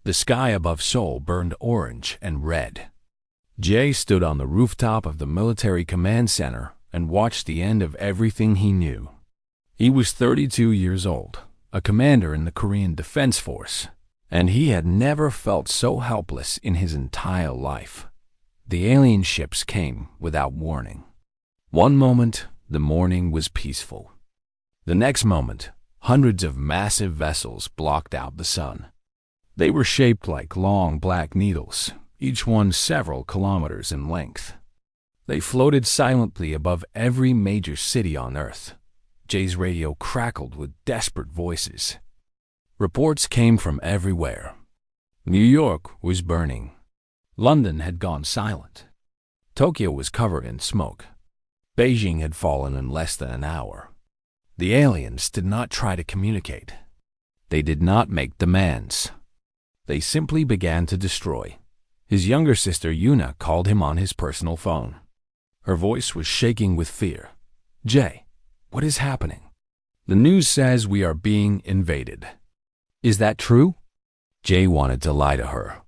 The sky above Seoul burned orange and red. Jay stood on the rooftop of the military command center and watched the end of everything he knew. He was 32 years old, a commander in the Korean Defense Force, and he had never felt so helpless in his entire life. The alien ships came without warning. One moment, the morning was peaceful. The next moment, hundreds of massive vessels blocked out the sun. They were shaped like long black needles, each one several kilometers in length. They floated silently above every major city on Earth. Jay's radio crackled with desperate voices. Reports came from everywhere. New York was burning. London had gone silent. Tokyo was covered in smoke. Beijing had fallen in less than an hour. The aliens did not try to communicate. They did not make demands. They simply began to destroy. His younger sister Yuna called him on his personal phone. Her voice was shaking with fear. "Jay, what is happening?" "The news says we are being invaded." "Is that true?" Jay wanted to lie to her.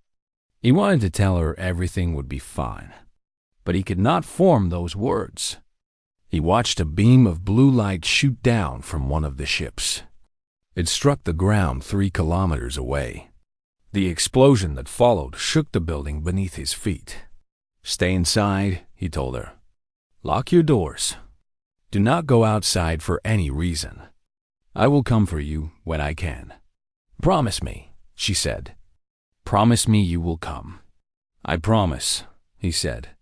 He wanted to tell her everything would be fine, but he could not form those words. He watched a beam of blue light shoot down from one of the ships. It struck the ground 3 kilometers away. The explosion that followed shook the building beneath his feet. "Stay inside," he told her. "Lock your doors. Do not go outside for any reason. I will come for you when I can." "Promise me," she said. "Promise me you will come." "I promise," he said.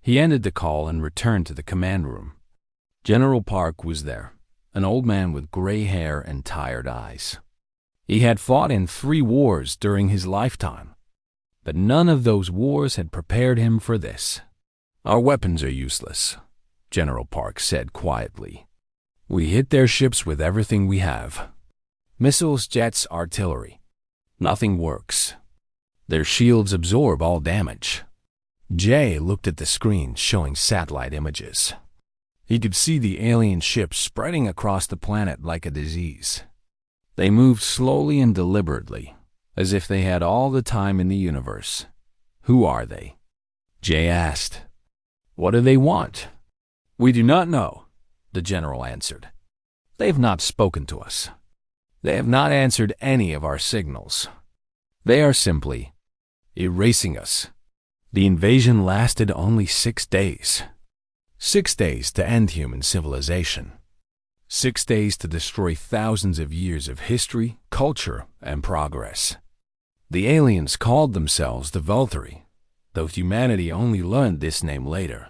He ended the call and returned to the command room. General Park was there, an old man with gray hair and tired eyes. He had fought in 3 wars during his lifetime, but none of those wars had prepared him for this. "Our weapons are useless," General Park said quietly. "We hit their ships with everything we have. Missiles, jets, artillery. Nothing works. Their shields absorb all damage." Jay looked at the screen showing satellite images. He could see the alien ships spreading across the planet like a disease. They moved slowly and deliberately, as if they had all the time in the universe. "Who are they?" Jay asked. "What do they want?" "We do not know," the general answered. "They have not spoken to us. They have not answered any of our signals. They are simply erasing us." The invasion lasted only 6 days. 6 days to end human civilization. 6 days to destroy thousands of years of history, culture, and progress. The aliens called themselves the Veltari, though humanity only learned this name later.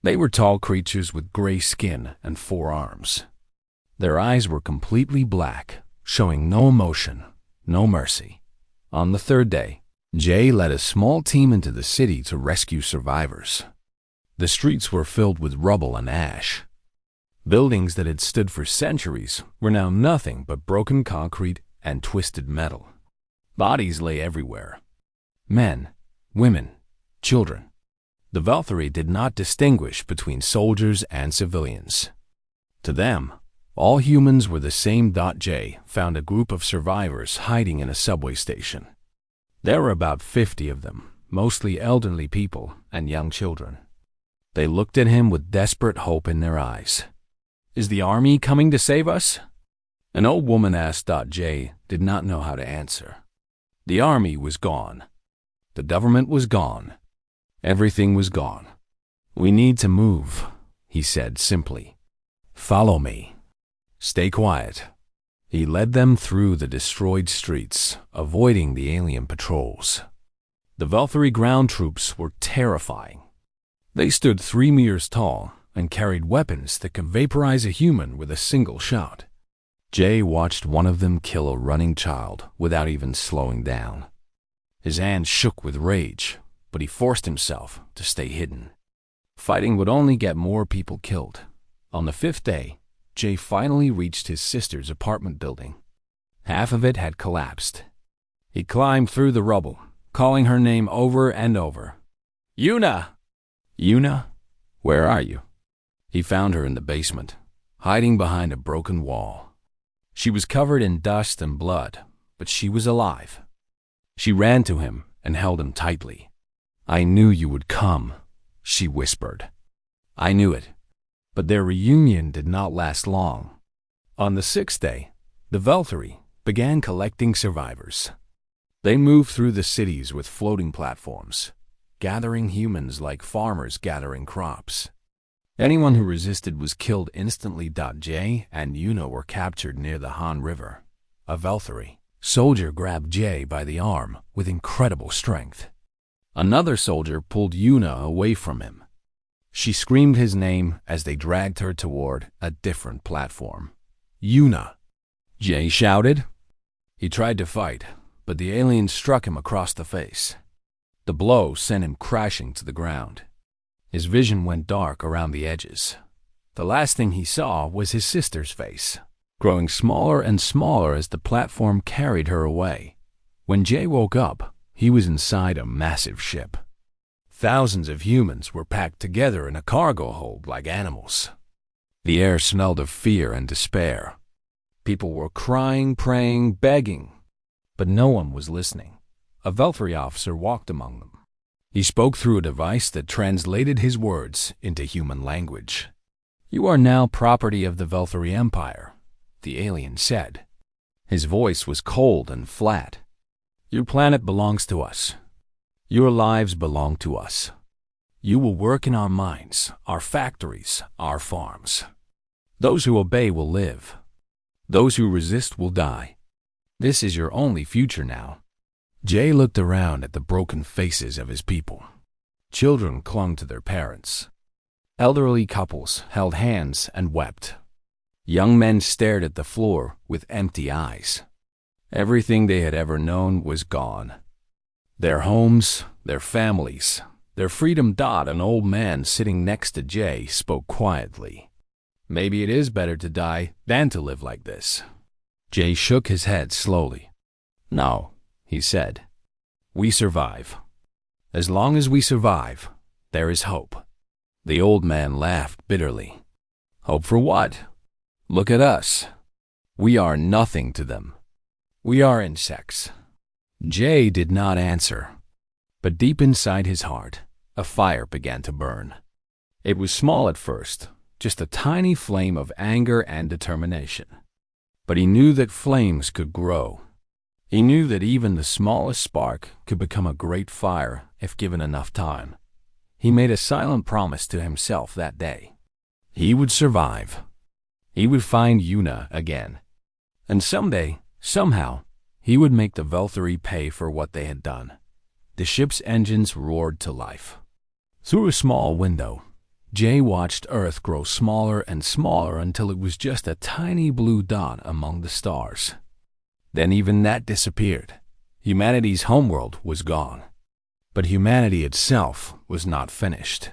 They were tall creatures with gray skin and 4 arms. Their eyes were completely black, showing no emotion, no mercy. On the 3rd day, Jay led a small team into the city to rescue survivors. The streets were filled with rubble and ash. Buildings that had stood for centuries were now nothing but broken concrete and twisted metal. Bodies lay everywhere. Men, women, children. The Veltari did not distinguish between soldiers and civilians. To them, all humans were the same. Jay found a group of survivors hiding in a subway station. There were about 50 of them, mostly elderly people and young children. They looked at him with desperate hope in their eyes. "Is the army coming to save us?" An old woman asked. Jay did not know how to answer. The army was gone. The government was gone. Everything was gone. "We need to move," he said simply. "Follow me. Stay quiet." He led them through the destroyed streets, avoiding the alien patrols. The Veltari ground troops were terrifying. They stood 3 meters tall and carried weapons that could vaporize a human with a single shot. Jay watched one of them kill a running child without even slowing down. His hands shook with rage, but he forced himself to stay hidden. Fighting would only get more people killed. On the 5th day, Jay finally reached his sister's apartment building. Half of it had collapsed. He climbed through the rubble, calling her name over and over. "Yuna! Yuna, where are you?" He found her in the basement, hiding behind a broken wall. She was covered in dust and blood, but she was alive. She ran to him and held him tightly. "I knew you would come," she whispered. "I knew it." But their reunion did not last long. On the sixth day, the Valkyrie began collecting survivors. They moved through the cities with floating platforms, gathering humans like farmers gathering crops. Anyone who resisted was killed instantly. Jay and Yuna were captured near the Han River. A Valkyrie soldier grabbed Jay by the arm with incredible strength. Another soldier pulled Yuna away from him. She screamed his name as they dragged her toward a different platform. "Yuna!" Jay shouted. He tried to fight, but the alien struck him across the face. The blow sent him crashing to the ground. His vision went dark around the edges. The last thing he saw was his sister's face, growing smaller and smaller as the platform carried her away. When Jay woke up, he was inside a massive ship. Thousands of humans were packed together in a cargo hold like animals. The air smelled of fear and despair. People were crying, praying, begging, but no one was listening. A Valkyrie officer walked among them. He spoke through a device that translated his words into human language. "You are now property of the Valkyrie Empire," the alien said. His voice was cold and flat. "Your planet belongs to us. Your lives belong to us. You will work in our mines, our factories, our farms. Those who obey will live. Those who resist will die. This is your only future now." Jay looked around at the broken faces of his people. Children clung to their parents. Elderly couples held hands and wept. Young men stared at the floor with empty eyes. Everything they had ever known was gone. Their homes, their families, their freedom. An old man sitting next to Jay spoke quietly. "Maybe it is better to die than to live like this." Jay shook his head slowly. "No," he said. "We survive. As long as we survive, there is hope." The old man laughed bitterly. "Hope for what? Look at us. We are nothing to them. We are insects." Jay did not answer, but deep inside his heart, a fire began to burn. It was small at first, just a tiny flame of anger and determination. But he knew that flames could grow. He knew that even the smallest spark could become a great fire if given enough time. He made a silent promise to himself that day. He would survive. He would find Yuna again. And someday, somehow, he would make the Valkyrie pay for what they had done. The ship's engines roared to life. Through a small window, Jay watched Earth grow smaller and smaller until it was just a tiny blue dot among the stars. Then even that disappeared. Humanity's homeworld was gone. But humanity itself was not finished.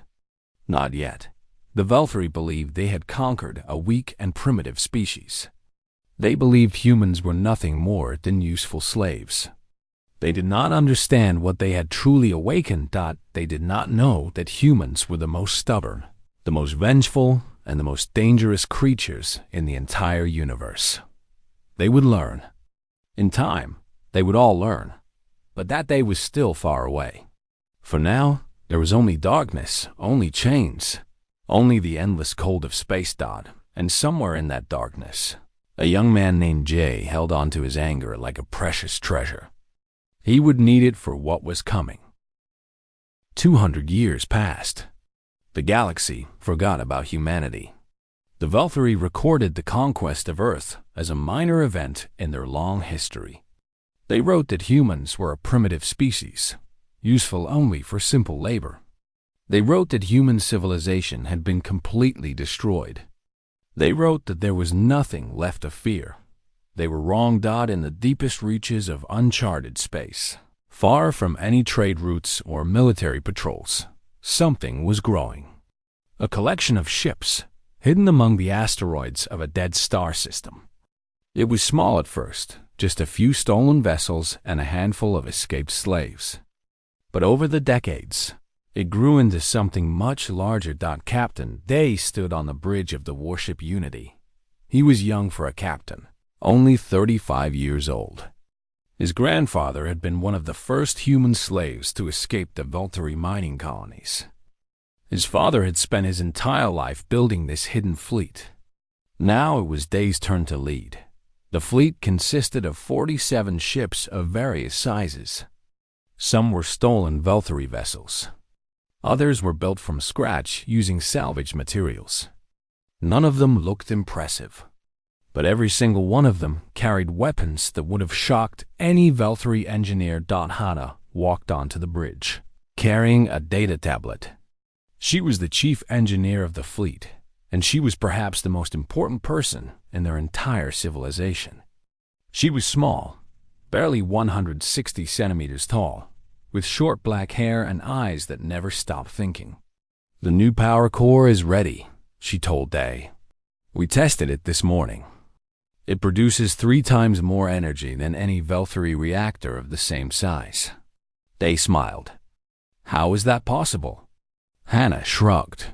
Not yet. The Valkyrie believed they had conquered a weak and primitive species. They believed humans were nothing more than useful slaves. They did not understand what they had truly awakened. They did not know that humans were the most stubborn, the most vengeful, and the most dangerous creatures in the entire universe. They would learn. In time, they would all learn. But that day was still far away. For now, there was only darkness, only chains, only the endless cold of space. And somewhere in that darkness, a young man named Jay held on to his anger like a precious treasure. He would need it for what was coming. 200 years passed. The galaxy forgot about humanity. The Valkyrie recorded the conquest of Earth as a minor event in their long history. They wrote that humans were a primitive species, useful only for simple labor. They wrote that human civilization had been completely destroyed. They wrote that there was nothing left to fear. They were wrong. In the deepest reaches of uncharted space, far from any trade routes or military patrols, something was growing. A collection of ships, hidden among the asteroids of a dead star system. It was small at first, just a few stolen vessels and a handful of escaped slaves. But over the decades, it grew into something much larger. Captain Day stood on the bridge of the warship Unity. He was young for a captain, only 35 years old. His grandfather had been one of the first human slaves to escape the Valtteri mining colonies. His father had spent his entire life building this hidden fleet. Now it was Day's turn to lead. The fleet consisted of 47 ships of various sizes. Some were stolen Valtteri vessels. Others were built from scratch using salvage materials. None of them looked impressive, but every single one of them carried weapons that would have shocked any Valtteri engineer. Hannah walked onto the bridge, carrying a data tablet. She was the chief engineer of the fleet, and she was perhaps the most important person in their entire civilization. She was small, barely 160 centimeters tall, with short black hair and eyes that never stopped thinking. "The new power core is ready," she told Day. "We tested it this morning. It produces 3 times more energy than any Valtteri reactor of the same size." Day smiled. "How is that possible?" Hannah shrugged.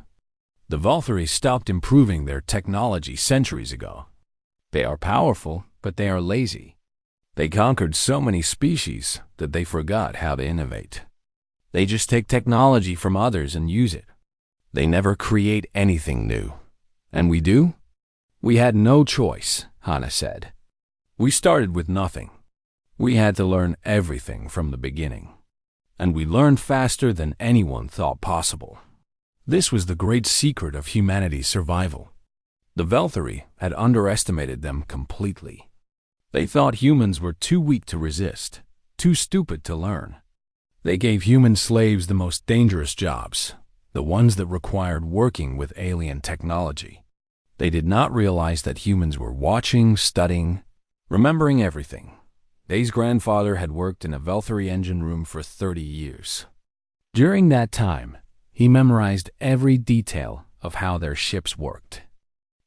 "The Valtteri stopped improving their technology centuries ago. They are powerful, but they are lazy. They conquered so many species that they forgot how to innovate. They just take technology from others and use it. They never create anything new. And we do? We had no choice," Hannah said. "We started with nothing. We had to learn everything from the beginning. And we learned faster than anyone thought possible. This was the great secret of humanity's survival. The Valtteri had underestimated them completely. They thought humans were too weak to resist, too stupid to learn. They gave human slaves the most dangerous jobs, the ones that required working with alien technology. They did not realize that humans were watching, studying, remembering everything. Day's grandfather had worked in a Valtteri engine room for 30 years. During that time, he memorized every detail of how their ships worked.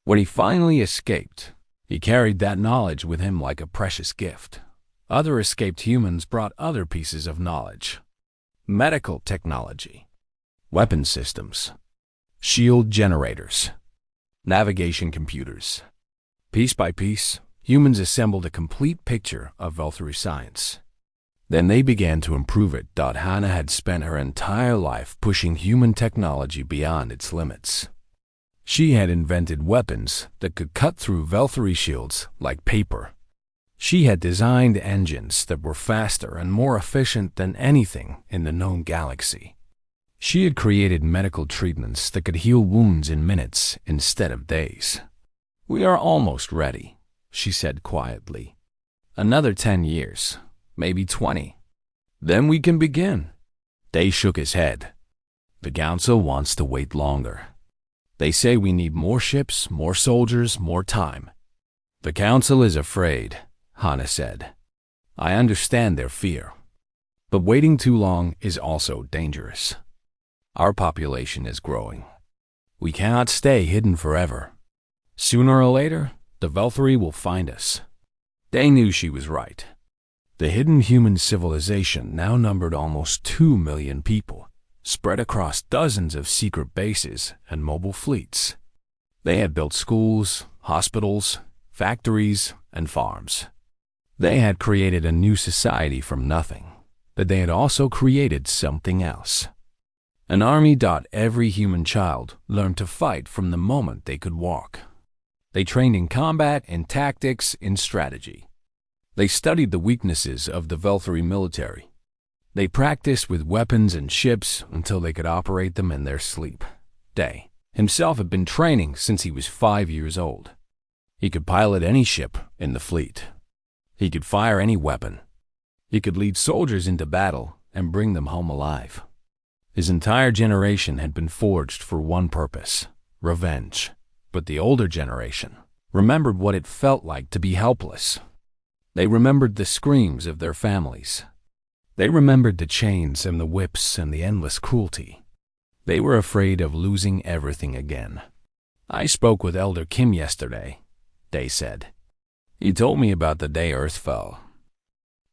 When he finally escaped, he carried that knowledge with him like a precious gift. Other escaped humans brought other pieces of knowledge: medical technology, weapon systems, shield generators, navigation computers. Piece by piece, humans assembled a complete picture of Valtteri science. Then they began to improve it. Hannah had spent her entire life pushing human technology beyond its limits. She had invented weapons that could cut through Valtteri shields like paper. She had designed engines that were faster and more efficient than anything in the known galaxy. She had created medical treatments that could heal wounds in minutes instead of days. "We are almost ready," she said quietly. "Another 10 years, maybe 20. Then we can begin." Day shook his head. "The Council wants to wait longer. They say we need more ships, more soldiers, more time." "The Council is afraid," Hannah said. "I understand their fear. But waiting too long is also dangerous. Our population is growing. We cannot stay hidden forever. Sooner or later, the Valtteri will find us." They knew she was right. The hidden human civilization now numbered almost 2 million people, spread across dozens of secret bases and mobile fleets. They had built schools, hospitals, factories, and farms. They had created a new society from nothing, but they had also created something else. An army. Every human child learned to fight from the moment they could walk. They trained in combat, in tactics, in strategy. They studied the weaknesses of the Valtteri military. They practiced with weapons and ships until they could operate them in their sleep. Day himself had been training since he was 5 years old. He could pilot any ship in the fleet. He could fire any weapon. He could lead soldiers into battle and bring them home alive. His entire generation had been forged for one purpose: revenge. But the older generation remembered what it felt like to be helpless. They remembered the screams of their families. They remembered the chains and the whips and the endless cruelty. They were afraid of losing everything again. "I spoke with Elder Kim yesterday," Day said. "He told me about the day Earth fell.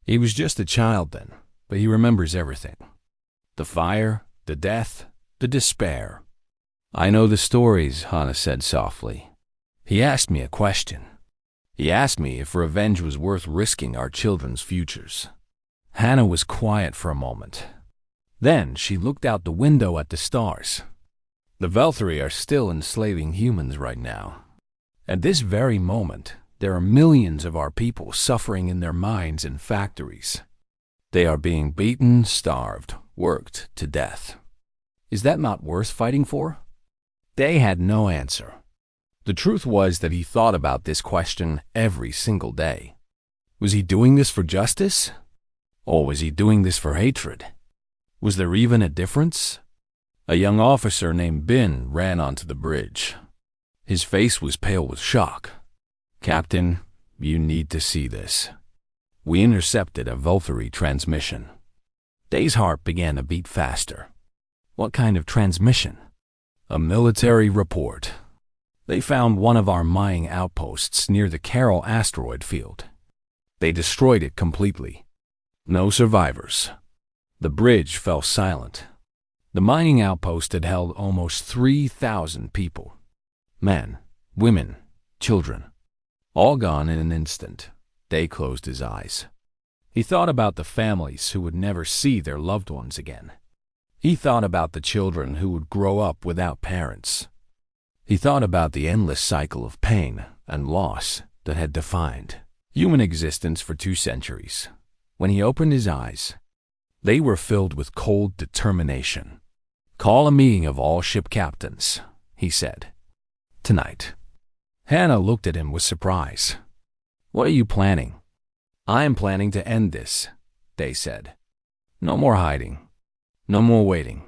He was just a child then, but he remembers everything. The fire, the death, the despair." "I know the stories," Hannah said softly. "He asked me a question. He asked me if revenge was worth risking our children's futures. Hannah was quiet for a moment. Then she looked out the window at the stars. The Velthari are still enslaving humans right now. At this very moment, there are millions of our people suffering in their mines and factories. They are being beaten, starved, worked to death. Is that not worth fighting for? Day had no answer. The truth was that he thought about this question every single day. Was he doing this for justice? Or was he doing this for hatred? Was there even a difference? A young officer named Bin ran onto the bridge. His face was pale with shock. "Captain, you need to see this. We intercepted a Velthari transmission." Day's heart began to beat faster. What kind of transmission? A military report. They found one of our mining outposts near the Carroll asteroid field. They destroyed it completely. No survivors. The bridge fell silent. The mining outpost had held almost 3,000 people. Men, women, children. All gone in an instant. Day closed his eyes. He thought about the families who would never see their loved ones again. He thought about the children who would grow up without parents. He thought about the endless cycle of pain and loss that had defined human existence for 2 centuries. When he opened his eyes, they were filled with cold determination. "Call a meeting of all ship captains," he said. "Tonight." Hannah looked at him with surprise. "What are you planning?" "I am planning to end this," Day said. "No more hiding. No more waiting.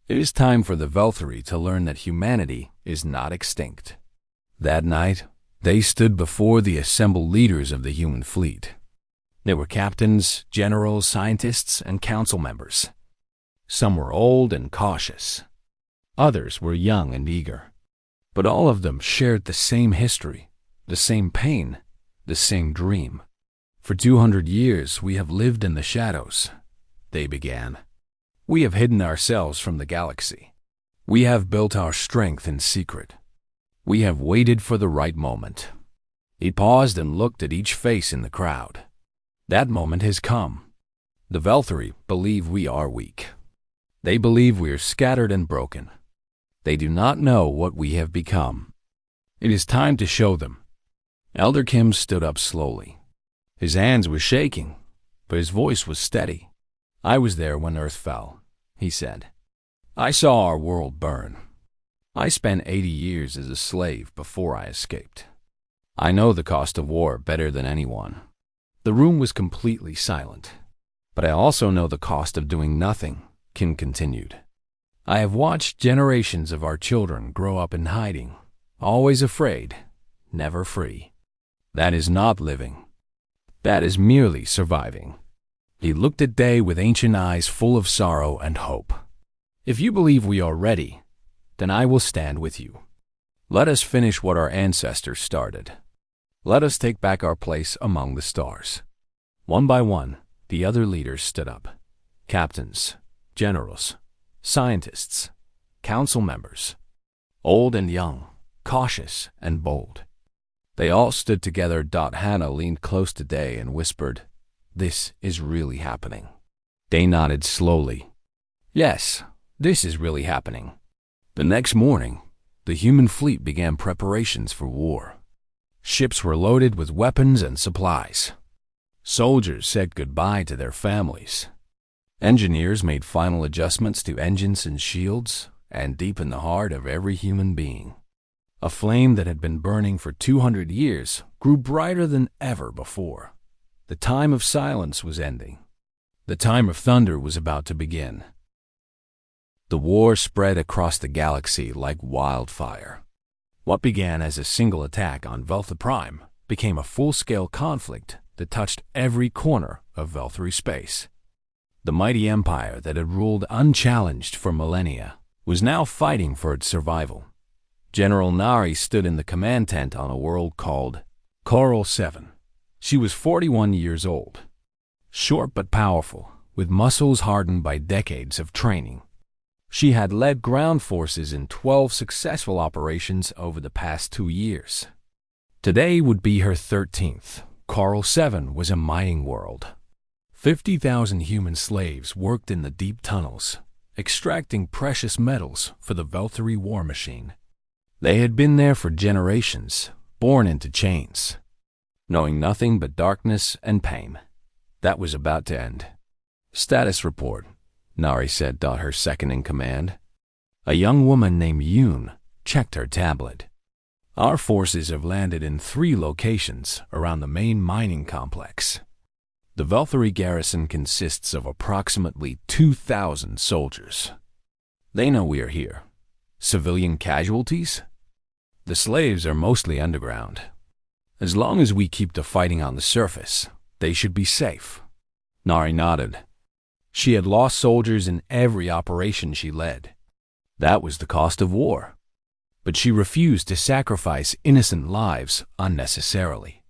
It is time for the Velthari to learn that humanity is not extinct." That night, they stood before the assembled leaders of the human fleet. There were captains, generals, scientists, and council members. Some were old and cautious. Others were young and eager. But all of them shared the same history, the same pain, the same dream. "For 200 years we have lived in the shadows," they began. "We have hidden ourselves from the galaxy. We have built our strength in secret. We have waited for the right moment." He paused and looked at each face in the crowd. That moment has come. The Velthari believe we are weak. They believe we are scattered and broken. They do not know what we have become. It is time to show them. Elder Kim stood up slowly. His hands were shaking, but his voice was steady. "I was there when Earth fell," he said. "I saw our world burn. I spent 80 years as a slave before I escaped. I know the cost of war better than anyone." The room was completely silent. "But I also know the cost of doing nothing," Kim continued. "I have watched generations of our children grow up in hiding, always afraid, never free. That is not living. That is merely surviving." He looked at Day with ancient eyes full of sorrow and hope. "If you believe we are ready, then I will stand with you. Let us finish what our ancestors started. Let us take back our place among the stars." One by one, the other leaders stood up. Captains, generals, scientists, council members, old and young, cautious and bold. They all stood together. Hannah leaned close to Day and whispered, "This is really happening." Day nodded slowly. "Yes, this is really happening." The next morning, the human fleet began preparations for war. Ships were loaded with weapons and supplies. Soldiers said goodbye to their families. Engineers made final adjustments to engines and shields, and deep in the heart of every human being, a flame that had been burning for 200 years grew brighter than ever before. The time of silence was ending. The time of thunder was about to begin. The war spread across the galaxy like wildfire. What began as a single attack on Veltha Prime became a full-scale conflict that touched every corner of Velthari space. The mighty empire that had ruled unchallenged for millennia was now fighting for its survival. General Nari stood in the command tent on a world called Coral 7. She was 41 years old, short but powerful, with muscles hardened by decades of training. She had led ground forces in 12 successful operations over the past 2 years. Today would be her 13th. Coral 7 was a mining world. 50,000 human slaves worked in the deep tunnels, extracting precious metals for the Valkyrie war machine. They had been there for generations, born into chains, knowing nothing but darkness and pain. That was about to end. Status report, Nari said, her second in command. A young woman named Yoon checked her tablet. Our forces have landed in 3 locations around the main mining complex. The Valkyrie garrison consists of approximately 2,000 soldiers. They know we are here. Civilian casualties? The slaves are mostly underground. As long as we keep the fighting on the surface, they should be safe. Nari nodded. She had lost soldiers in every operation she led. That was the cost of war. But she refused to sacrifice innocent lives unnecessarily.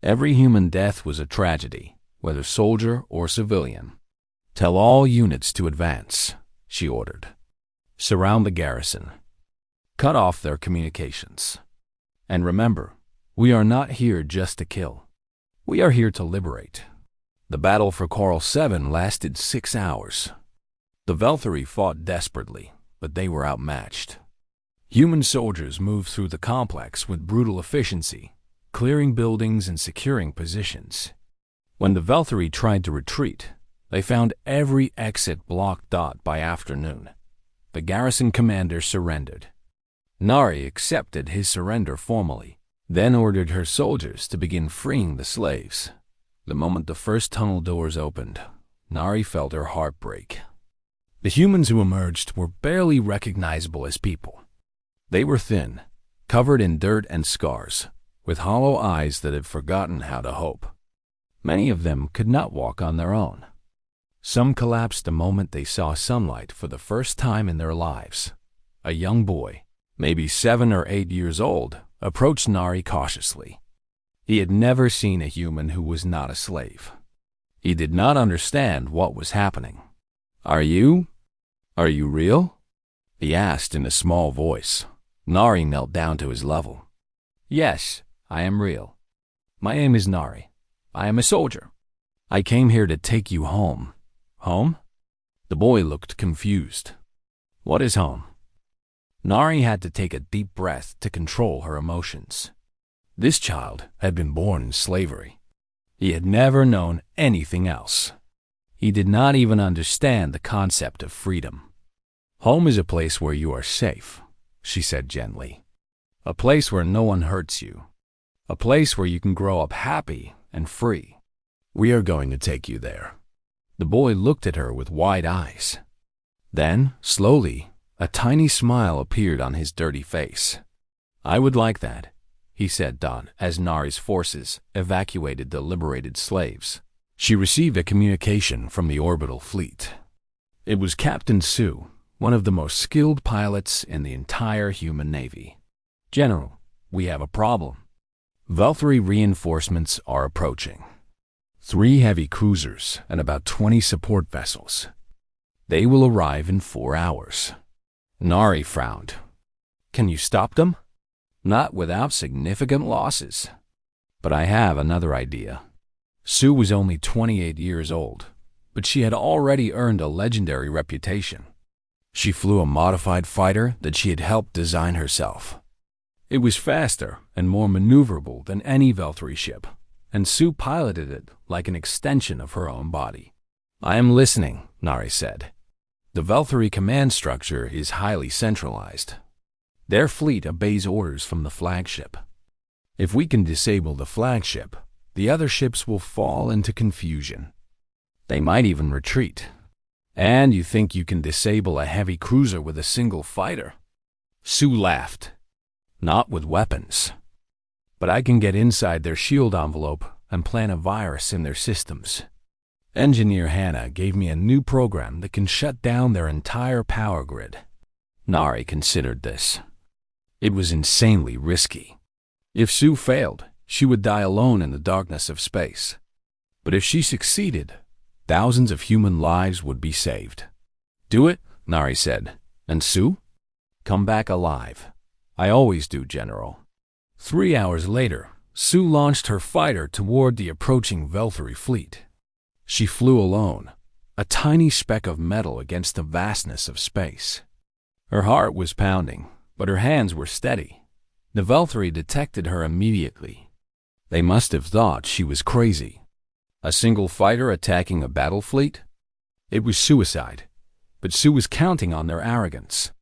Every human death was a tragedy, whether soldier or civilian. Tell all units to advance, she ordered. Surround the garrison. Cut off their communications. And remember, we are not here just to kill. We are here to liberate. The battle for Coral 7 lasted 6 hours. The Valkyrie fought desperately, but they were outmatched. Human soldiers moved through the complex with brutal efficiency, clearing buildings and securing positions. When the Valkyrie tried to retreat, they found every exit blocked by afternoon. The garrison commander surrendered. Nari accepted his surrender formally, then ordered her soldiers to begin freeing the slaves. The moment the first tunnel doors opened, Nari felt her heart break. The humans who emerged were barely recognizable as people. They were thin, covered in dirt and scars, with hollow eyes that had forgotten how to hope. Many of them could not walk on their own. Some collapsed the moment they saw sunlight for the first time in their lives. A young boy, maybe 7 or 8 years old, approached Nari cautiously. He had never seen a human who was not a slave. He did not understand what was happening. Are you real?" he asked in a small voice. Nari knelt down to his level. "Yes, I am real. My name is Nari. I am a soldier. I came here to take you home." "Home?" The boy looked confused. "What is home?" Nari had to take a deep breath to control her emotions. This child had been born in slavery. He had never known anything else. He did not even understand the concept of freedom. "Home is a place where you are safe," she said gently. "A place where no one hurts you. A place where you can grow up happy and free. We are going to take you there." The boy looked at her with wide eyes. Then, slowly, a tiny smile appeared on his dirty face. "I would like that," he said as Nari's forces evacuated the liberated slaves. She received a communication from the orbital fleet. It was Captain Sue, one of the most skilled pilots in the entire human navy. "General, we have a problem. Valkyrie reinforcements are approaching. 3 heavy cruisers and about 20 support vessels. They will arrive in 4 hours. Nari frowned. "Can you stop them?" "Not without significant losses. But I have another idea." Sue was only 28 years old, but she had already earned a legendary reputation. She flew a modified fighter that she had helped design herself. It was faster and more maneuverable than any Valkyrie ship, and Sue piloted it like an extension of her own body. "I am listening," Nari said. "The Valkyrie command structure is highly centralized. Their fleet obeys orders from the flagship. If we can disable the flagship, the other ships will fall into confusion. They might even retreat. And you think you can disable a heavy cruiser with a single fighter?" Sue laughed. "Not with weapons. But I can get inside their shield envelope and plant a virus in their systems. Engineer Hannah gave me a new program that can shut down their entire power grid." Nari considered this. It was insanely risky. If Sue failed, she would die alone in the darkness of space. But if she succeeded, thousands of human lives would be saved. "Do it," Nari said. "And Sue? Come back alive." "I always do, General." 3 hours later, Sue launched her fighter toward the approaching Veltari fleet. She flew alone, a tiny speck of metal against the vastness of space. Her heart was pounding, but her hands were steady. The Veltari detected her immediately. They must have thought she was crazy. A single fighter attacking a battle fleet? It was suicide, but Sue was counting on their arrogance.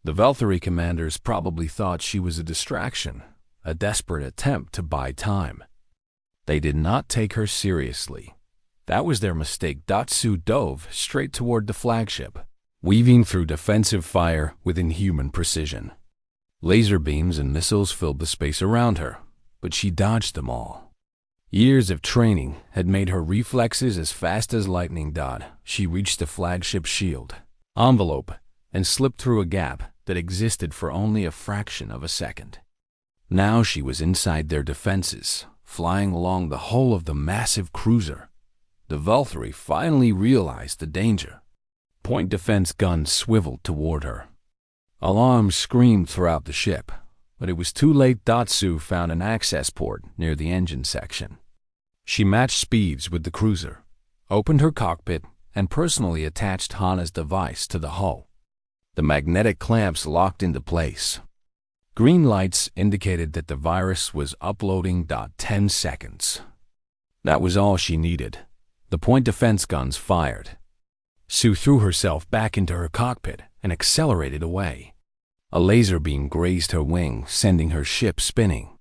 The Veltari commanders probably thought she was a distraction, a desperate attempt to buy time. They did not take her seriously. That was their mistake. Sue dove straight toward the flagship, weaving through defensive fire with inhuman precision. Laser beams and missiles filled the space around her, but she dodged them all. Years of training had made her reflexes as fast as lightning. She reached the flagship's shield envelope and slipped through a gap that existed for only a fraction of a second. Now she was inside their defenses, flying along the hull of the massive cruiser. The Veltari finally realized the danger. Point defense guns swiveled toward her. Alarms screamed throughout the ship, but it was too late. Sue found an access port near the engine section. She matched speeds with the cruiser, opened her cockpit, and personally attached Hana's device to the hull. The magnetic clamps locked into place. Green lights indicated that the virus was uploading. 10 seconds. That was all she needed. The point defense guns fired. Sue threw herself back into her cockpit and accelerated away. A laser beam grazed her wing, sending her ship spinning.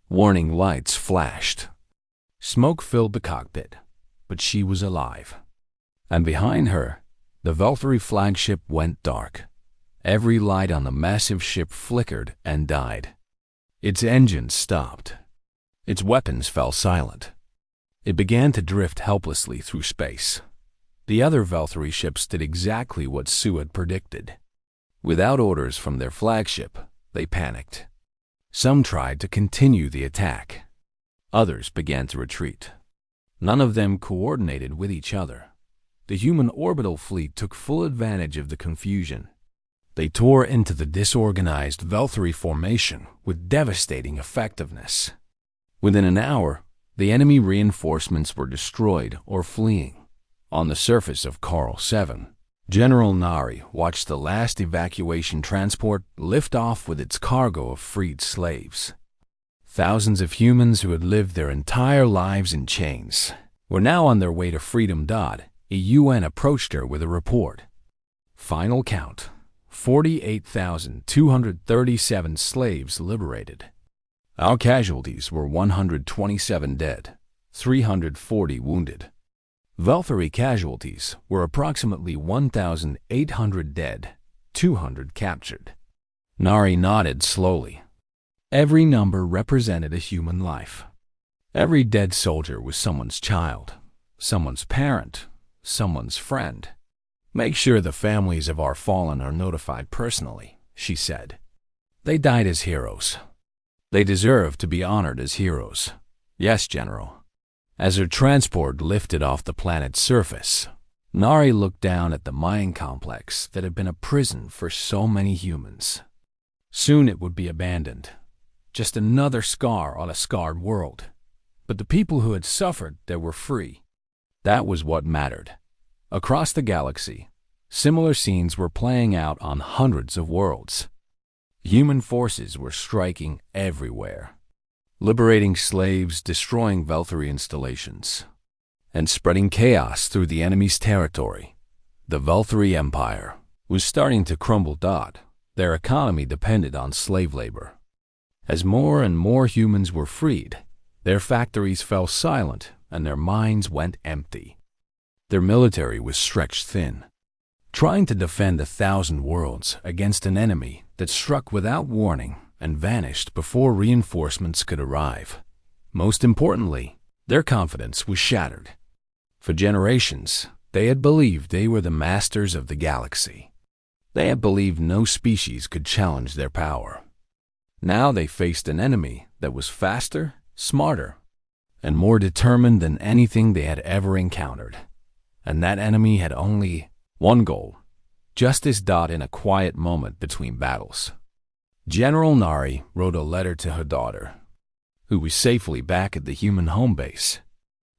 Warning lights flashed. Smoke filled the cockpit, but she was alive. And behind her, the Veltari flagship went dark. Every light on the massive ship flickered and died. Its engines stopped. Its weapons fell silent. It began to drift helplessly through space. The other Veltari ships did exactly what Sue had predicted. Without orders from their flagship, they panicked. Some tried to continue the attack. Others began to retreat. None of them coordinated with each other. The human orbital fleet took full advantage of the confusion. They tore into the disorganized Veltari formation with devastating effectiveness. Within an hour, the enemy reinforcements were destroyed or fleeing. On the surface of Coral 7, General Nari watched the last evacuation transport lift off with its cargo of freed slaves. Thousands of humans who had lived their entire lives in chains were now on their way to freedom. A UN approached her with a report. Final count: 48,237 slaves liberated. Our casualties were 127 dead, 340 wounded. Veltari casualties were approximately 1,800 dead, 200 captured. Nari nodded slowly. Every number represented a human life. Every dead soldier was someone's child, someone's parent, someone's friend. Make sure the families of our fallen are notified personally, she said. They died as heroes. They deserve to be honored as heroes. Yes, General. As her transport lifted off the planet's surface, Nari looked down at the mine complex that had been a prison for so many humans. Soon it would be abandoned. Just another scar on a scarred world. But the people who had suffered there were free. That was what mattered. Across the galaxy, similar scenes were playing out on hundreds of worlds. Human forces were striking everywhere, liberating slaves, destroying Veltari installations, and spreading chaos through the enemy's territory. The Veltari Empire was starting to crumble. Their economy depended on slave labor. As more and more humans were freed, their factories fell silent and their minds went empty. Their military was stretched thin, trying to defend 1,000 worlds against an enemy that struck without warning and vanished before reinforcements could arrive. Most importantly, their confidence was shattered. For generations, they had believed they were the masters of the galaxy. They had believed no species could challenge their power. Now they faced an enemy that was faster, smarter, and more determined than anything they had ever encountered. And that enemy had only one goal: justice. In a quiet moment between battles, General Nari wrote a letter to her daughter, who was safely back at the human home base.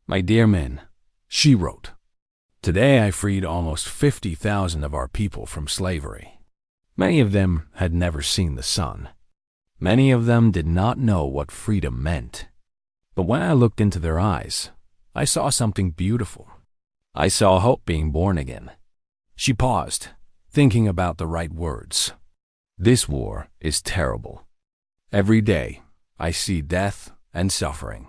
"My dear men," she wrote, "today I freed almost 50,000 of our people from slavery. Many of them had never seen the sun. Many of them did not know what freedom meant. But when I looked into their eyes, I saw something beautiful. I saw hope being born again." She paused, thinking about the right words. "This war is terrible. Every day, I see death and suffering.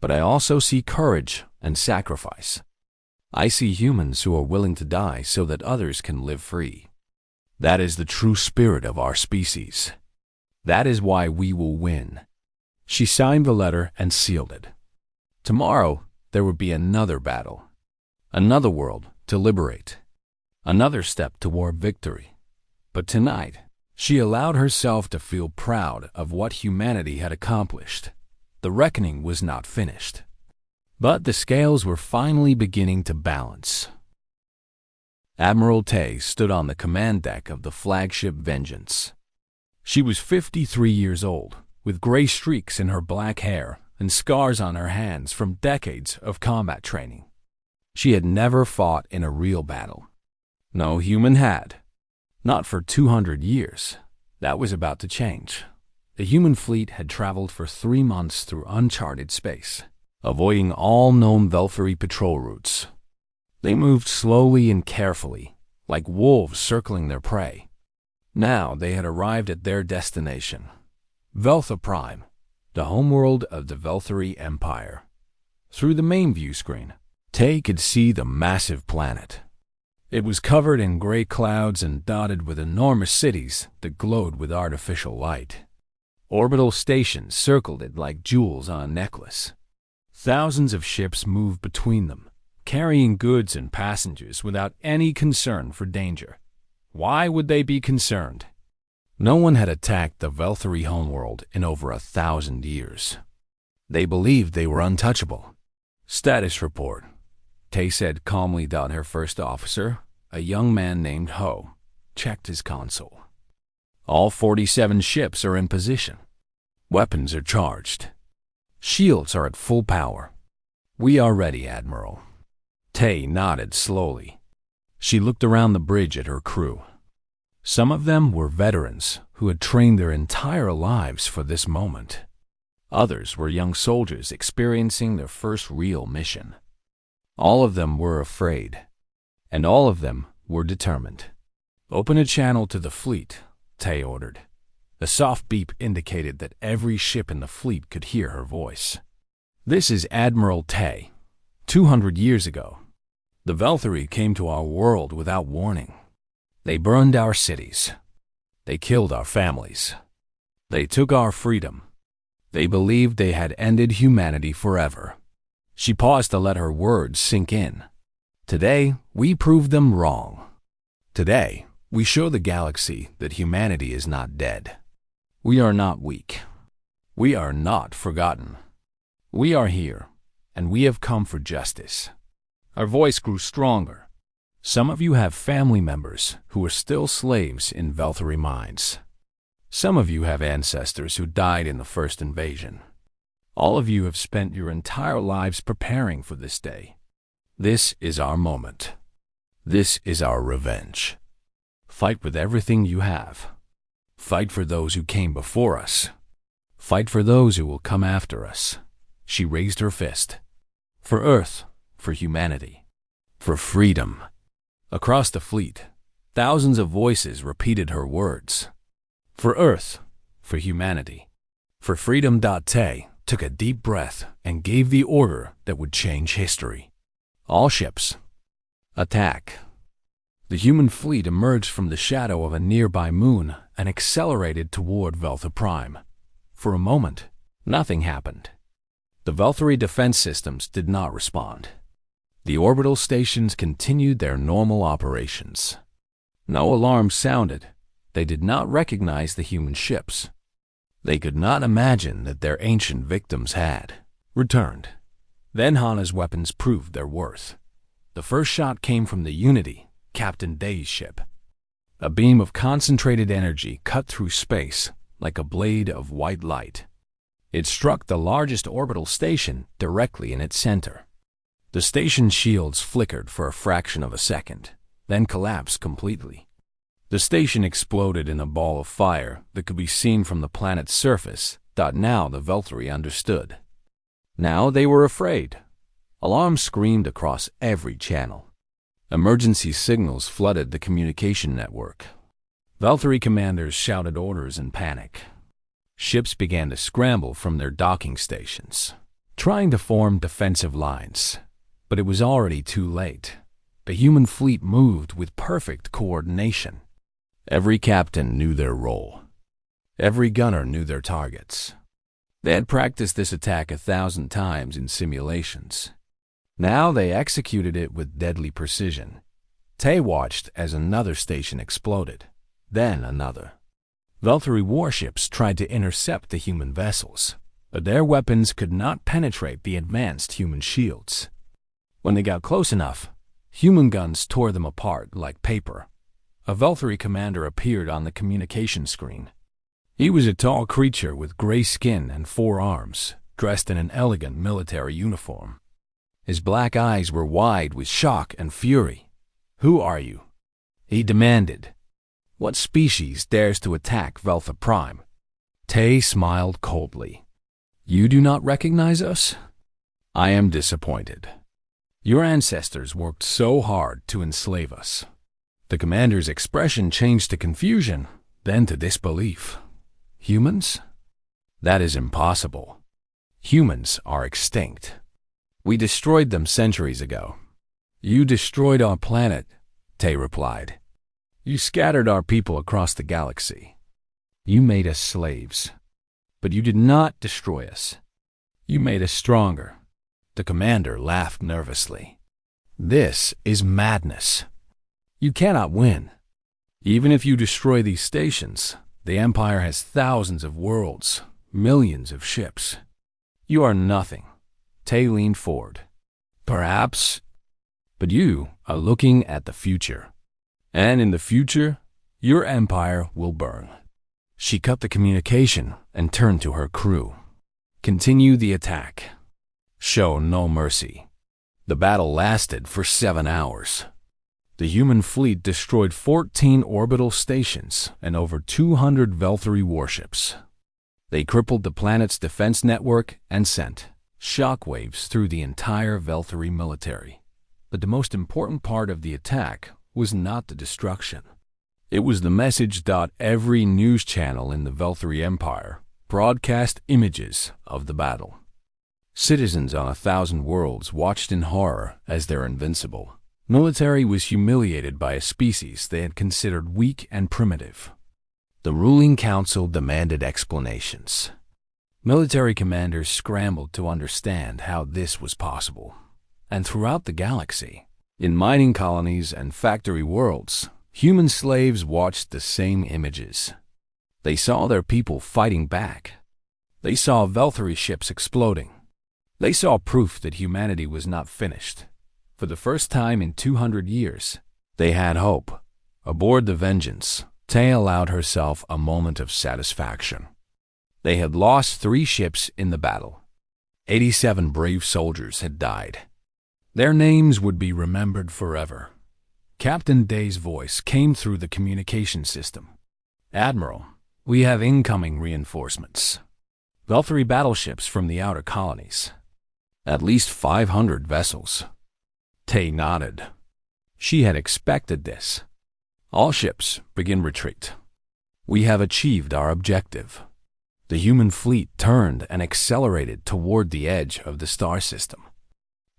But I also see courage and sacrifice. I see humans who are willing to die so that others can live free. That is the true spirit of our species. That is why we will win." She signed the letter and sealed it. Tomorrow, there would be another battle, another world to liberate, another step toward victory. But tonight, she allowed herself to feel proud of what humanity had accomplished. The reckoning was not finished, but the scales were finally beginning to balance. Admiral Tay stood on the command deck of the flagship Vengeance. She was 53 years old, with gray streaks in her black hair and scars on her hands from decades of combat training. She had never fought in a real battle. No human had. Not for 200 years. That was about to change. The human fleet had traveled for 3 months through uncharted space, avoiding all known Velthury patrol routes. They moved slowly and carefully, like wolves circling their prey. Now they had arrived at their destination, Veltha Prime, the homeworld of the Velthury Empire. Through the main view screen, Tay could see the massive planet. It was covered in gray clouds and dotted with enormous cities that glowed with artificial light. Orbital stations circled it like jewels on a necklace. Thousands of ships moved between them, carrying goods and passengers without any concern for danger. Why would they be concerned? No one had attacked the Velthury homeworld in over 1,000 years. They believed they were untouchable. "Status report," Tay said calmly. Her first officer, a young man named Ho, checked his console. "All 47 ships are in position. Weapons are charged. Shields are at full power. We are ready, Admiral." Tay nodded slowly. She looked around the bridge at her crew. Some of them were veterans who had trained their entire lives for this moment. Others were young soldiers experiencing their first real mission. All of them were afraid, and all of them were determined. "Open a channel to the fleet," Tay ordered. The soft beep indicated that every ship in the fleet could hear her voice. "This is Admiral Tay. 200 years ago, the Velthury came to our world without warning. They burned our cities. They killed our families. They took our freedom. They believed they had ended humanity forever." She paused to let her words sink in. "Today, we proved them wrong. Today, we show the galaxy that humanity is not dead. We are not weak. We are not forgotten. We are here, and we have come for justice." Her voice grew stronger. "Some of you have family members who are still slaves in Velthury mines. Some of you have ancestors who died in the first invasion. All of you have spent your entire lives preparing for this day. This is our moment. This is our revenge. Fight with everything you have. Fight for those who came before us. Fight for those who will come after us." She raised her fist. "For Earth, for humanity, for freedom." Across the fleet, thousands of voices repeated her words. "For Earth, for humanity, for freedom." Tay took a deep breath and gave the order that would change history. "All ships, attack." The human fleet emerged from the shadow of a nearby moon and accelerated toward Veltha Prime. For a moment, nothing happened. The Velthury defense systems did not respond. The orbital stations continued their normal operations. No alarm sounded. They did not recognize the human ships. They could not imagine that their ancient victims had returned. Then Hana's weapons proved their worth. The first shot came from the Unity, Captain Day's ship. A beam of concentrated energy cut through space like a blade of white light. It struck the largest orbital station directly in its center. The station's shields flickered for a fraction of a second, then collapsed completely. The station exploded in a ball of fire that could be seen from the planet's surface. Now the Veltari understood. Now they were afraid. Alarms screamed across every channel. Emergency signals flooded the communication network. Veltari commanders shouted orders in panic. Ships began to scramble from their docking stations, trying to form defensive lines. But it was already too late. The human fleet moved with perfect coordination. Every captain knew their role. Every gunner knew their targets. They had practiced this attack 1,000 times in simulations. Now they executed it with deadly precision. Tay watched as another station exploded, then another. Veltari warships tried to intercept the human vessels, but their weapons could not penetrate the advanced human shields. When they got close enough, human guns tore them apart like paper. A Veltari commander appeared on the communication screen. He was a tall creature with gray skin and 4 arms, dressed in an elegant military uniform. His black eyes were wide with shock and fury. "Who are you?" he demanded. "What species dares to attack Veltha Prime?" Tay smiled coldly. "You do not recognize us? I am disappointed. Your ancestors worked so hard to enslave us." The commander's expression changed to confusion, then to disbelief. "Humans? That is impossible. Humans are extinct. We destroyed them centuries ago." "You destroyed our planet," Tay replied. "You scattered our people across the galaxy. You made us slaves. But you did not destroy us. You made us stronger." The commander laughed nervously. "This is madness. You cannot win. Even if you destroy these stations, the Empire has thousands of worlds, millions of ships. You are nothing." Tay leaned forward. "Perhaps, but you are looking at the future. And in the future, your empire will burn." She cut the communication and turned to her crew. "Continue the attack. Show no mercy." The battle lasted for 7 hours. The human fleet destroyed 14 orbital stations and over 200 Veltari warships. They crippled the planet's defense network and sent shockwaves through the entire Veltari military. But the most important part of the attack was not the destruction. It was the message. Every news channel in the Veltari Empire broadcast images of the battle. Citizens on 1,000 worlds watched in horror as their invincible military was humiliated by a species they had considered weak and primitive. The ruling council demanded explanations. Military commanders scrambled to understand how this was possible. And throughout the galaxy, in mining colonies and factory worlds, human slaves watched the same images. They saw their people fighting back. They saw Veltari ships exploding. They saw proof that humanity was not finished. For the first time in 200 years, they had hope. Aboard the Vengeance, Tay allowed herself a moment of satisfaction. They had lost 3 ships in the battle. 87 brave soldiers had died. Their names would be remembered forever. Captain Day's voice came through the communication system. "Admiral, we have incoming reinforcements. Veltari battleships from the outer colonies. At least 500 vessels." Tay nodded. She had expected this. "All ships, begin retreat. We have achieved our objective." The human fleet turned and accelerated toward the edge of the star system.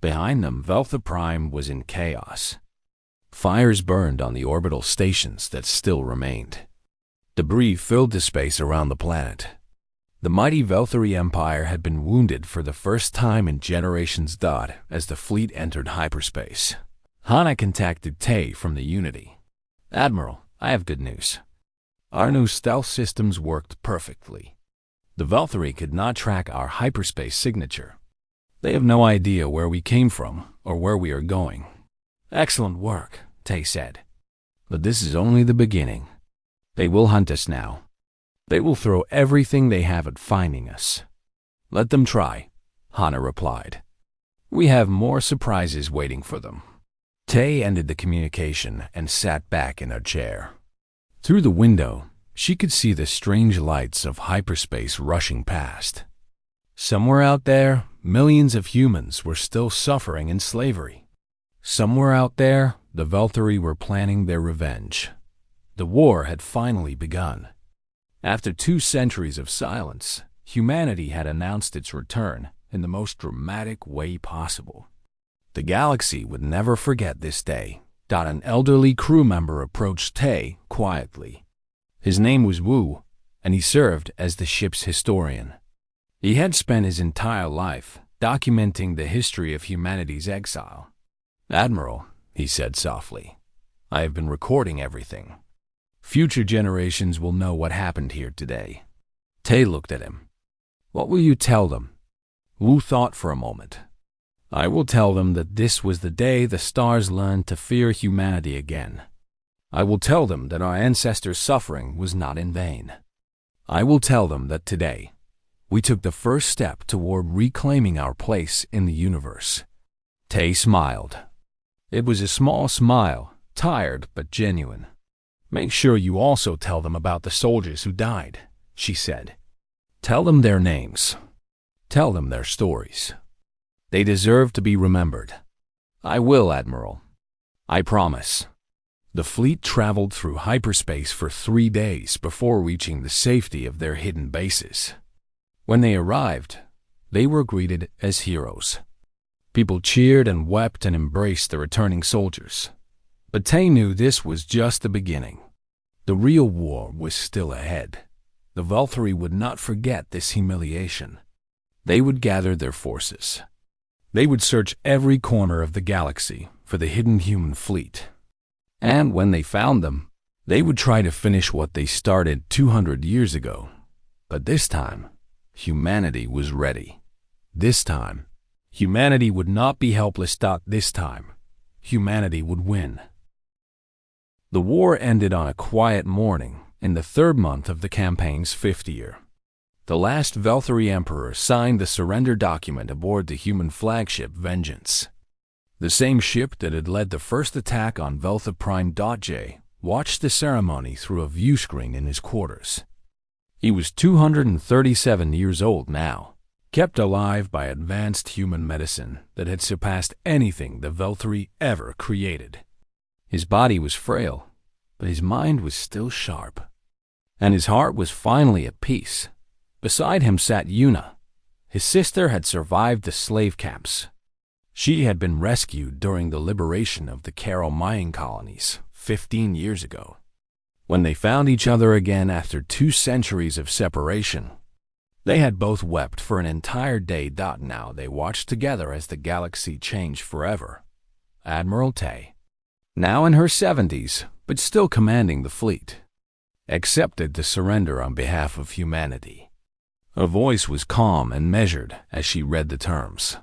Behind them, Veltha Prime was in chaos. Fires burned on the orbital stations that still remained. Debris filled the space around the planet. The mighty Veltari Empire had been wounded for the first time in generations. As the fleet entered hyperspace, Hana contacted Tay from the Unity. "Admiral, I have good news. Our new stealth systems worked perfectly. The Veltari could not track our hyperspace signature. They have no idea where we came from or where we are going." "Excellent work," Tay said. "But this is only the beginning. They will hunt us now. They will throw everything they have at finding us. Let them try, Hana replied. We have more surprises waiting for them. Tay ended the communication and sat back in her chair. Through the window, she could see the strange lights of hyperspace rushing past. Somewhere out there, millions of humans were still suffering in slavery. Somewhere out there, the Velthari were planning their revenge. The war had finally begun. After 2 centuries of silence, humanity had announced its return in the most dramatic way possible. The galaxy would never forget this day. An elderly crew member approached Tay quietly. His name was Wu, and he served as the ship's historian. He had spent his entire life documenting the history of humanity's exile. Admiral, he said softly, I have been recording everything. Future generations will know what happened here today. Tay looked at him. What will you tell them? Wu thought for a moment. I will tell them that this was the day the stars learned to fear humanity again. I will tell them that our ancestors' suffering was not in vain. I will tell them that today, we took the first step toward reclaiming our place in the universe. Tay smiled. It was a small smile, tired but genuine. Make sure you also tell them about the soldiers who died, she said. Tell them their names. Tell them their stories. They deserve to be remembered. I will, Admiral. I promise. The fleet traveled through hyperspace for 3 days before reaching the safety of their hidden bases. When they arrived, they were greeted as heroes. People cheered and wept and embraced the returning soldiers. But Tay knew this was just the beginning. The real war was still ahead. The Velthari would not forget this humiliation. They would gather their forces. They would search every corner of the galaxy for the hidden human fleet. And when they found them, they would try to finish what they started 200 years ago. But this time, humanity was ready. This time, humanity would not be helpless. This time, humanity would win. The war ended on a quiet morning in the 3rd month of the campaign's 5th year. The last Velthari Emperor signed the surrender document aboard the human flagship Vengeance. The same ship that had led the first attack on Veltha Prime. J watched the ceremony through a view screen in his quarters. He was 237 years old now, kept alive by advanced human medicine that had surpassed anything the Velthari ever created. His body was frail, but his mind was still sharp. And his heart was finally at peace. Beside him sat Yuna. His sister had survived the slave camps. She had been rescued during the liberation of the Carol mining colonies 15 years ago. When they found each other again after 2 centuries of separation, they had both wept for an entire day. Now they watched together as the galaxy changed forever. Admiral Tay, now in her 70s, but still commanding the fleet, accepted the surrender on behalf of humanity. Her voice was calm and measured as she read the terms.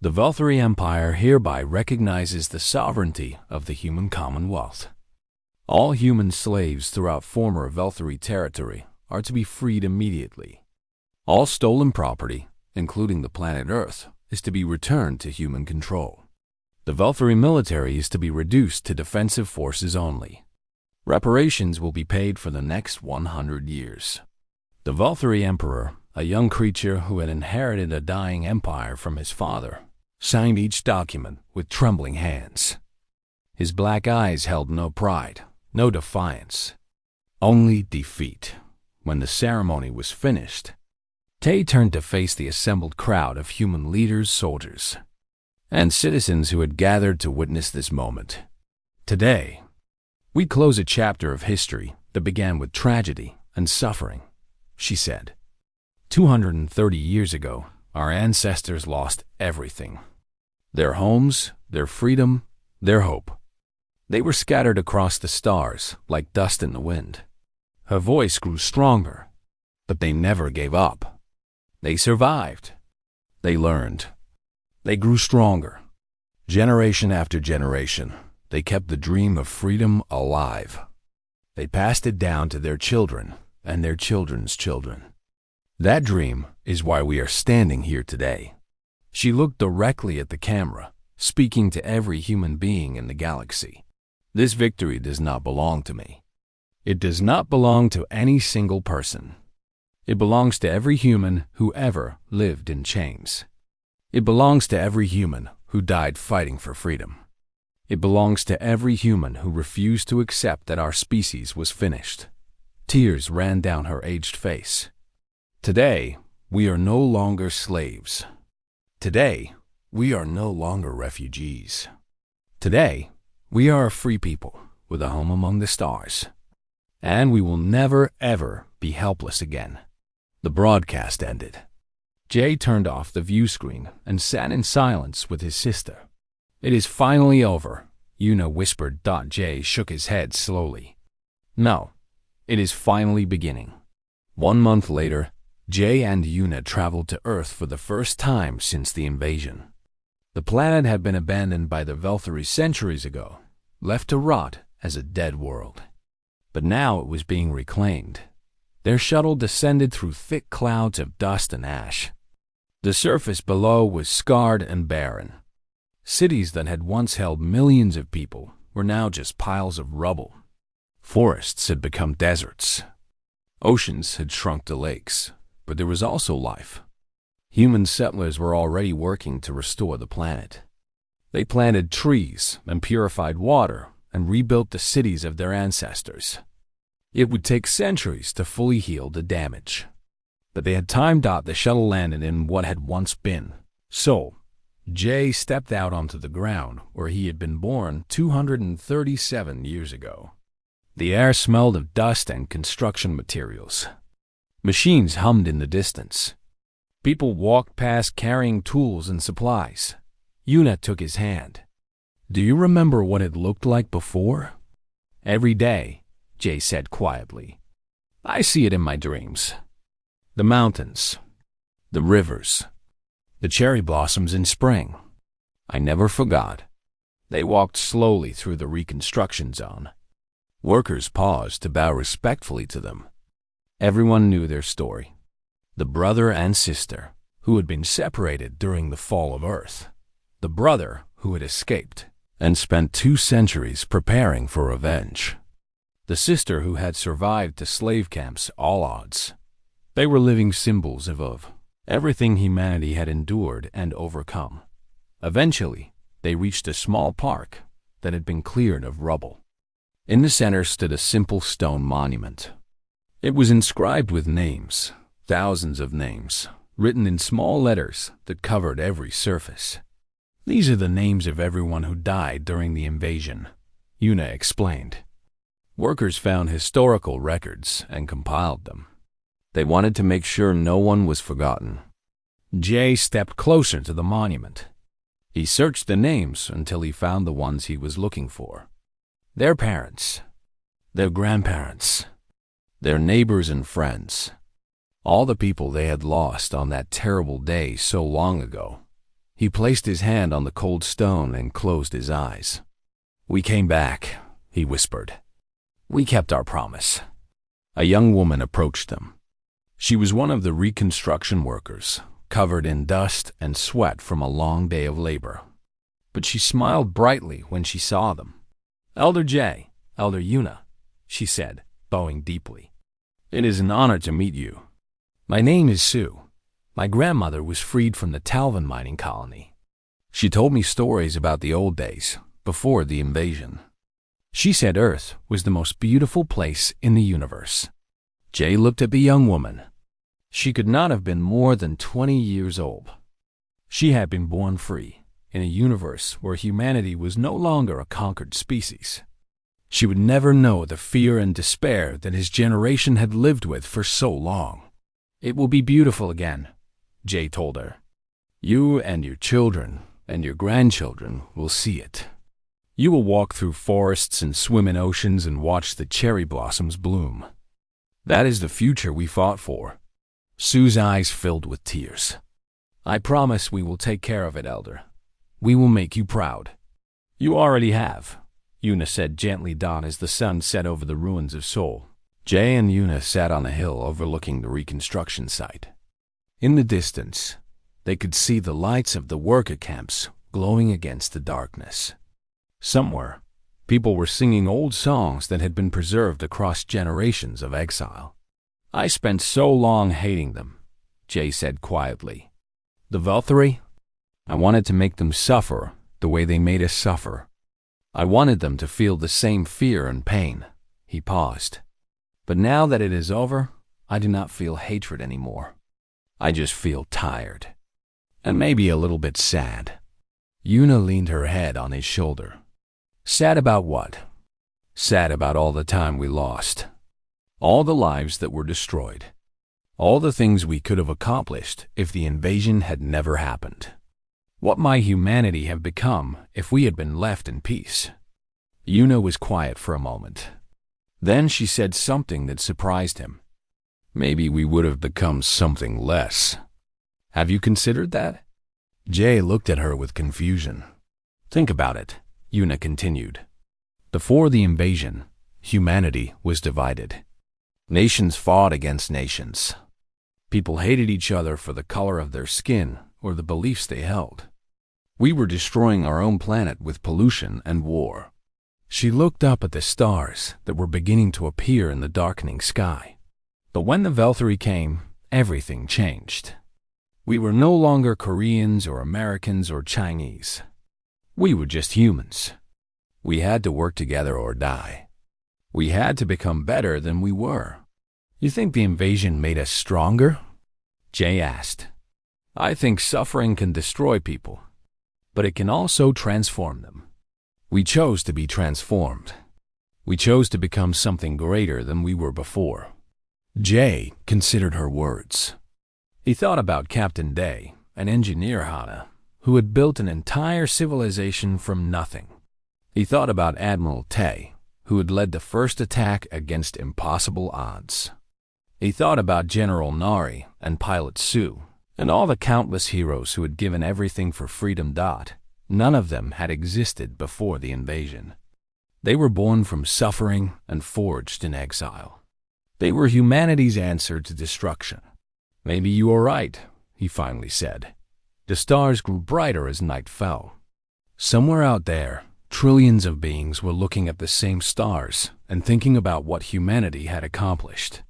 The Velthari Empire hereby recognizes the sovereignty of the human commonwealth. All human slaves throughout former Velthari territory are to be freed immediately. All stolen property, including the planet Earth, is to be returned to human control. The Velthari military is to be reduced to defensive forces only. Reparations will be paid for the next 100 years. The Velthari Emperor, a young creature who had inherited a dying empire from his father, signed each document with trembling hands. His black eyes held no pride, no defiance, only defeat. When the ceremony was finished, Tay turned to face the assembled crowd of human leaders, soldiers, and citizens who had gathered to witness this moment. Today, we close a chapter of history that began with tragedy and suffering, she said. 230 years ago, our ancestors lost everything. Their homes, their freedom, their hope. They were scattered across the stars like dust in the wind. Her voice grew stronger, but they never gave up. They survived. They learned. They grew stronger. Generation after generation, they kept the dream of freedom alive. They passed it down to their children and their children's children. That dream is why we are standing here today. She looked directly at the camera, speaking to every human being in the galaxy. This victory does not belong to me. It does not belong to any single person. It belongs to every human who ever lived in chains. It belongs to every human who died fighting for freedom. It belongs to every human who refused to accept that our species was finished. Tears ran down her aged face. Today, we are no longer slaves. Today, we are no longer refugees. Today, we are a free people with a home among the stars. And we will never, ever be helpless again. The broadcast ended. Jay turned off the view screen and sat in silence with his sister. It is finally over, Yuna whispered. Jay shook his head slowly. No, it is finally beginning. 1 month later, Jay and Yuna traveled to Earth for the first time since the invasion. The planet had been abandoned by the Veltharies centuries ago, left to rot as a dead world. But now it was being reclaimed. Their shuttle descended through thick clouds of dust and ash. The surface below was scarred and barren. Cities that had once held millions of people were now just piles of rubble. Forests had become deserts. Oceans had shrunk to lakes, but there was also life. Human settlers were already working to restore the planet. They planted trees and purified water and rebuilt the cities of their ancestors. It would take centuries to fully heal the damage. But they had time. The shuttle landed in what had once been. So, Jay stepped out onto the ground where he had been born 237 years ago. The air smelled of dust and construction materials. Machines hummed in the distance. People walked past carrying tools and supplies. Yuna took his hand. Do you remember what it looked like before? Every day, Jay said quietly. I see it in my dreams. The mountains, the rivers, the cherry blossoms in spring. I never forgot. They walked slowly through the reconstruction zone. Workers paused to bow respectfully to them. Everyone knew their story. The brother and sister who had been separated during the fall of Earth. The brother who had escaped and spent 2 centuries preparing for revenge. The sister who had survived to slave camps all odds. They were living symbols of everything humanity had endured and overcome. Eventually, they reached a small park that had been cleared of rubble. In the center stood a simple stone monument. It was inscribed with names, thousands of names, written in small letters that covered every surface. These are the names of everyone who died during the invasion, Yuna explained. Workers found historical records and compiled them. They wanted to make sure no one was forgotten. Jay stepped closer to the monument. He searched the names until he found the ones he was looking for. Their parents, their grandparents, their neighbors and friends. All the people they had lost on that terrible day so long ago. He placed his hand on the cold stone and closed his eyes. We came back, he whispered. We kept our promise. A young woman approached them. She was one of the reconstruction workers, covered in dust and sweat from a long day of labor. But she smiled brightly when she saw them. Elder Jay, Elder Yuna, she said, bowing deeply. It is an honor to meet you. My name is Sue. My grandmother was freed from the Talvin mining colony. She told me stories about the old days, before the invasion. She said Earth was the most beautiful place in the universe. Jay looked at the young woman. She could not have been more than 20 years old. She had been born free, in a universe where humanity was no longer a conquered species. She would never know the fear and despair that his generation had lived with for so long. It will be beautiful again, Jay told her. You and your children and your grandchildren will see it. You will walk through forests and swim in oceans and watch the cherry blossoms bloom. That is the future we fought for. Sue's eyes filled with tears. I promise we will take care of it, Elder. We will make you proud. You already have, Yuna said gently as the sun set over the ruins of Seoul. Jay and Una sat on a hill overlooking the reconstruction site. In the distance, they could see the lights of the worker camps glowing against the darkness. Somewhere, people were singing old songs that had been preserved across generations of exile. I spent so long hating them, Jay said quietly. The Valkyrie? I wanted to make them suffer the way they made us suffer. I wanted them to feel the same fear and pain. He paused. But now that it is over, I do not feel hatred anymore. I just feel tired. And maybe a little bit sad. Una leaned her head on his shoulder. Sad about what? Sad about all the time we lost. All the lives that were destroyed. All the things we could have accomplished if the invasion had never happened. What might humanity have become if we had been left in peace? Una was quiet for a moment. Then she said something that surprised him. Maybe we would have become something less. Have you considered that? Jay looked at her with confusion. Think about it, Una continued. Before the invasion, humanity was divided. Nations fought against nations. People hated each other for the color of their skin or the beliefs they held. We were destroying our own planet with pollution and war. She looked up at the stars that were beginning to appear in the darkening sky. But when the Valkyrie came, everything changed. We were no longer Koreans or Americans or Chinese. We were just humans. We had to work together or die. We had to become better than we were. You think the invasion made us stronger? Jay asked. I think suffering can destroy people, but it can also transform them. We chose to be transformed. We chose to become something greater than we were before. Jay considered her words. He thought about Captain Day, an engineer Hana, who had built an entire civilization from nothing. He thought about Admiral Tay, who had led the first attack against impossible odds. He thought about General Nari and Pilot Sue, and all the countless heroes who had given everything for freedom. None of them had existed before the invasion. They were born from suffering and forged in exile. They were humanity's answer to destruction. Maybe you are right, he finally said. The stars grew brighter as night fell. Somewhere out there, trillions of beings were looking at the same stars and thinking about what humanity had accomplished.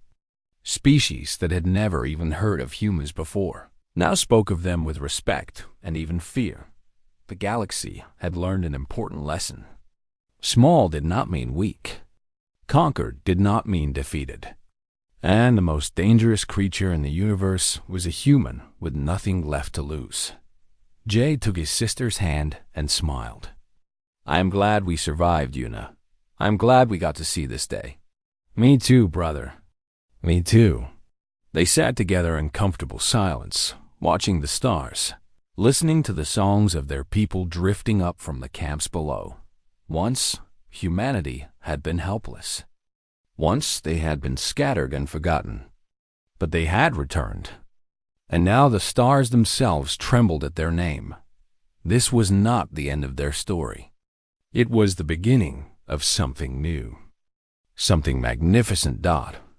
Species that had never even heard of humans before now spoke of them with respect and even fear. The galaxy had learned an important lesson. Small did not mean weak. Conquered did not mean defeated. And the most dangerous creature in the universe was a human with nothing left to lose. Jay took his sister's hand and smiled. I am glad we survived, Una. I am glad we got to see this day. Me too, brother. Me too. They sat together in comfortable silence, watching the stars, listening to the songs of their people drifting up from the camps below. Once, humanity had been helpless. Once they had been scattered and forgotten. But they had returned. And now the stars themselves trembled at their name. This was not the end of their story. It was the beginning of something new. Something magnificent.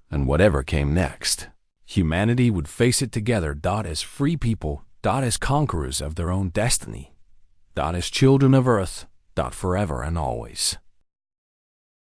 And whatever came next, humanity would face it together. As free people. As conquerors of their own destiny. As children of Earth. Forever and always.